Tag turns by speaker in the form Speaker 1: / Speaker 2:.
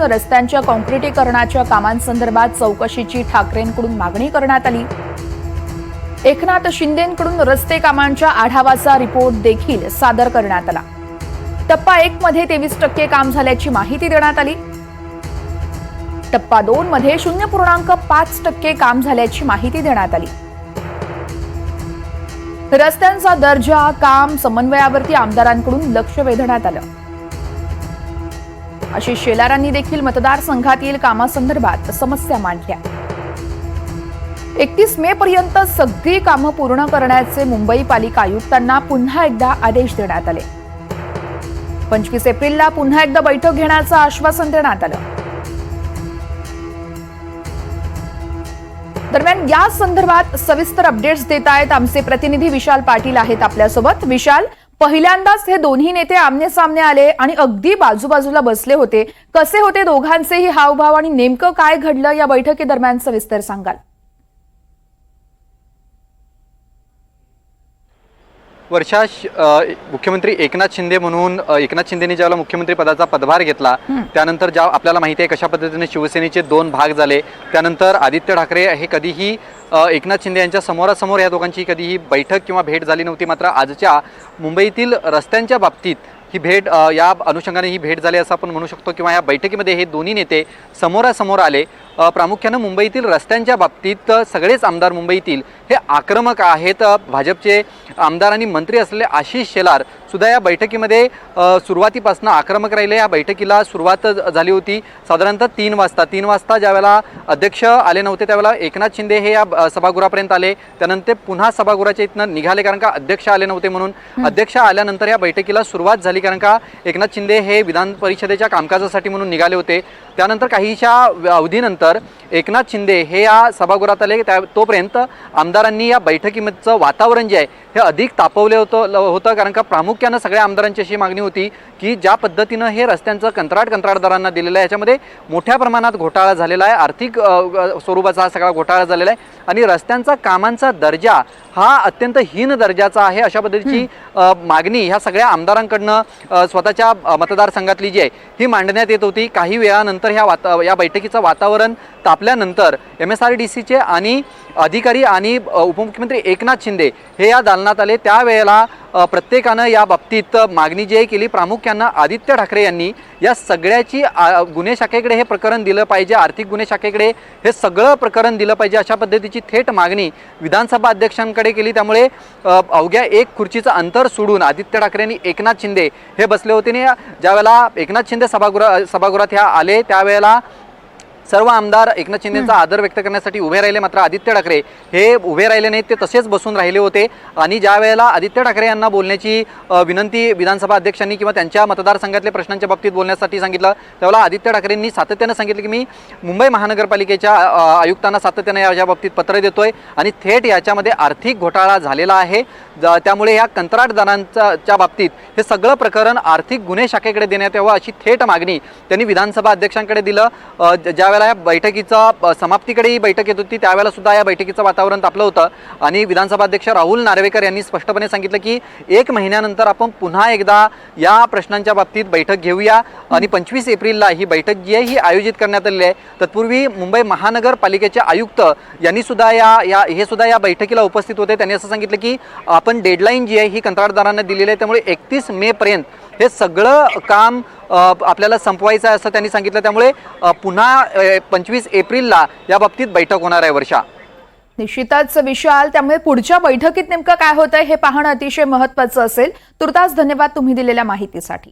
Speaker 1: रस्त्यांच्या काँक्रिटीकरणाच्या कामांसंदर्भात चौकशीची ठाकरेंकडून मागणी करण्यात आली। एकनाथ शिंदेंकडून रस्ते कामांच्या आढावाचा रिपोर्ट देखील सादर करण्यात आला। टप्पा 1 मध्ये 23% काम झाल्याची माहिती देण्यात आली। टप्पा 2 मध्ये 0.5% काम झाल्याची माहिती देण्यात आली। रस्त्यांचा दर्जा, काम, समन्वयावरती आमदारांकडून लक्ष वेधण्यात आलं। आशिष शेलारांनी देखील मतदारसंघातील कामासंदर्भात समस्या मांडल्या। 31 मे पर्यंत सगळी कामं पूर्ण करण्याचे मुंबई पालिका आयुक्तांना पुन्हा एकदा आदेश देण्यात आले। 25 एप्रिलला पुन्हा एकदा बैठक घेण्याचं आश्वासन देण्यात आलं। दरम्यान या संदर्भात सविस्तर अपडेट्स देत आहेत आमचे प्रतिनिधी विशाल पाटील आहेत आपल्यासोबत। विशाल, पहिल्यांदाच हे दोन्ही नेते आमने सामने आले आणि अगदी बाजूबाजूला बसले होते। कसे होते दोघांचेही हावभाव आणि नेमकं काय घडलं या बैठकीदरम्यान सविस्तर सांगाल?
Speaker 2: वर्षा, मुख्यमंत्री एकनाथ शिंदे म्हणून एकनाथ शिंदेनी ज्यावेळेला मुख्यमंत्री पदाचा पदभार घेतला त्यानंतर ज्या आपल्याला माहिती आहे कशा पद्धतीने शिवसेनेचे 2 भाग झाले। त्यानंतर आदित्य ठाकरे हे कधीही एकनाथ शिंदे यांच्या समोरासमोर या दोघांची कधीही बैठक किंवा भेट झाली नव्हती। मात्र आजच्या मुंबईतील रस्त्यांच्या बाबतीत ही भेट या अनुषंगाने ही भेट झाली असं आपण म्हणू शकतो किंवा या बैठकीमध्ये हे दोन्ही नेते समोरासमोर आले। प्रामुख्याने मुंबईतील रस्त्यांच्या बाबतीत सगळेच आमदार मुंबईतील हे आक्रमक आहेत। भाजपचे आमदार आणि मंत्री असलेले आशिष शेलार सुद्धा या बैठकीमध्ये सुरुवातीपासून आक्रमक राहिले। या बैठकीला सुरुवात झाली होती साधारणतः 3 वाजता ज्यावेळेला अध्यक्ष आले नव्हते त्यावेळेला एकनाथ शिंदे हे या सभागृहापर्यंत आले। त्यानंतर पुन्हा सभागृहाच्या इथनं निघाले कारण का अध्यक्ष आले नव्हते म्हणून। अध्यक्ष आल्यानंतर या बैठकीला सुरुवात झाली कारण का एकनाथ शिंदे हे विधान परिषदेच्या कामकाजासाठी म्हणून निघाले होते। त्यानंतर काहीशा अवधीनंतर एकनाथ शिंदे हे या सभागृहात आले। तोपर्यंत आमदारांनी या बैठकीमधचं वातावरण जे आहे हे अधिक तापवले होतं कारण का प्रामुख्यानं सगळ्या आमदारांची अशी मागणी होती की ज्या पद्धतीनं हे रस्त्यांचं कंत्राटदारांना दिलेलं आहे याच्यामध्ये मोठ्या प्रमाणात घोटाळा झालेला आहे। आर्थिक स्वरूपाचा हा सगळा घोटाळा झालेला आहे आणि रस्त्यांचा कामांचा दर्जा हा अत्यंत हीन दर्जाचा आहे अशा पद्धतीची मागणी ह्या सगळ्या आमदारांकडनं स्वतःच्या मतदारसंघातली जी आहे ही मांडण्यात येत होती। काही वेळानंतर या बैठकीचं वातावरण तापल्यानंतर MSRDCचे आणि अधिकारी आणि उपमुख्यमंत्री एकनाथ शिंदे हे या दालनात आले। त्यावेळेला प्रत्येकानं या बाबतीत मागणी जी केली। प्रामुख्यानं आदित्य ठाकरे यांनी या सगळ्याची गुन्हे शाखेकडे हे प्रकरण दिलं पाहिजे, आर्थिक गुन्हे शाखेकडे हे सगळं प्रकरण दिलं पाहिजे अशा पद्धतीची थेट मागणी विधानसभा अध्यक्षांकडे केली। त्यामुळे अवघ्या 1 खुर्चीचं अंतर सोडून आदित्य ठाकरे आणि एकनाथ शिंदे हे बसले होते। ज्यावेळेला एकनाथ शिंदे सभागृहात ह्या आले त्यावेळेला सर्व आमदार एकनाथ शिंदेंचा आदर व्यक्त करण्यासाठी उभे राहिले। मात्र आदित्य ठाकरे हे उभे राहिले नाहीत, ते तसेच बसून राहिले होते। आणि ज्या वेळेला आदित्य ठाकरे यांना बोलण्याची विनंती विधानसभा अध्यक्षांनी किंवा त्यांच्या मतदारसंघातल्या प्रश्नांच्या बाबतीत बोलण्यासाठी सांगितलं त्यावेळेला आदित्य ठाकरेंनी सातत्यानं सांगितलं की मी मुंबई महानगरपालिकेच्या आयुक्तांना सातत्यानं याच्या बाबतीत पत्र देतोय आणि थेट याच्यामध्ये आर्थिक घोटाळा झालेला आहे। त्यामुळे या कंत्राटदारांच्या बाबतीत हे सगळं प्रकरण आर्थिक गुन्हे शाखेकडे देण्यात यावं अशी थेट मागणी त्यांनी विधानसभा अध्यक्षांकडे दिलं। ज्यावेळेला या बैठकीचा समाप्तीकडे ही बैठक येत होती त्यावेळेला सुद्धा या बैठकीचं वातावरण तापलं होतं आणि विधानसभा अध्यक्ष राहुल नार्वेकर यांनी स्पष्टपणे सांगितलं की 1 महिन्यानंतर आपण पुन्हा एकदा या प्रश्नांच्या बाबतीत बैठक घेऊया आणि 25 एप्रिलला ही बैठक जी आहे ही आयोजित करण्यात आलेली आहे। तत्पूर्वी मुंबई महानगरपालिकेचे आयुक्त यांनी सुद्धा या बैठकीला उपस्थित होते। त्यांनी असं सांगितलं की आपण डेडलाईन जी आहे ही कंत्राटदारांना दिलेली आहे त्यामुळे 31 मे पर्यंत हे सगळं काम आपल्याला संपवायचं आहे असं त्यांनी सांगितलं। त्यामुळे पुन्हा 25 एप्रिलला या बाबतीत बैठक होणार आहे। वर्षा,
Speaker 1: निश्चितच विशाल, त्यामुळे पुढच्या बैठकीत नेमकं काय होतंय हे पाहणं अतिशय महत्त्वाचं असेल। तुर्तास धन्यवाद तुम्ही दिलेल्या माहितीसाठी।